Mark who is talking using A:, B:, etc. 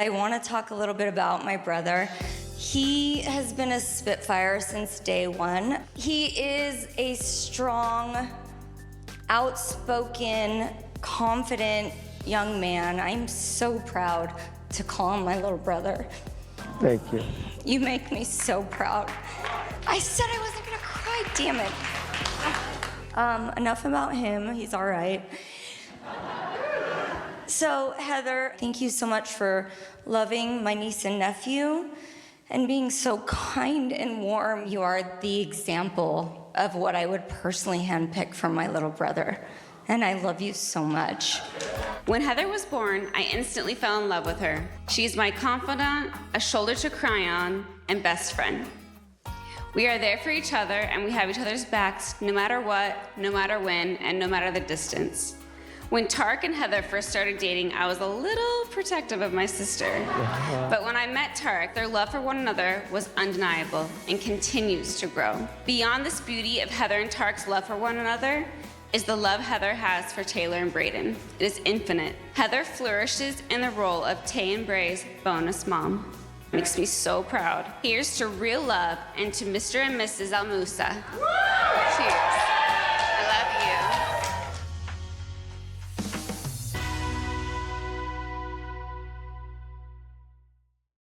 A: I want to talk a little bit about my brother. He has been a Spitfire since day one. He is a strong, outspoken, confident young man. I'm so proud to call him my little brother.
B: Thank you.
A: You make me so proud. I said I wasn't gonna cry, damn it. Enough about him, he's all right. So, Heather, thank you so much for loving my niece and nephew and being so kind and warm. You are the example of what I would personally handpick for my little brother. And I love you so much.
C: When Heather was born, I instantly fell in love with her. She's my confidant, a shoulder to cry on, and best friend. We are there for each other, and we have each other's backs no matter what, no matter when, and no matter the distance. When Tarek and Heather first started dating, I was a little protective of my sister. But when I met Tarek, their love for one another was undeniable and continues to grow. Beyond this beauty of Heather and Tarek's love for one another is the love Heather has for Taylor and Brayden. It is infinite. Heather flourishes in the role of Tay and Bray's bonus mom. Makes me so proud. Here's to real love and to Mr. and Mrs. Moussa.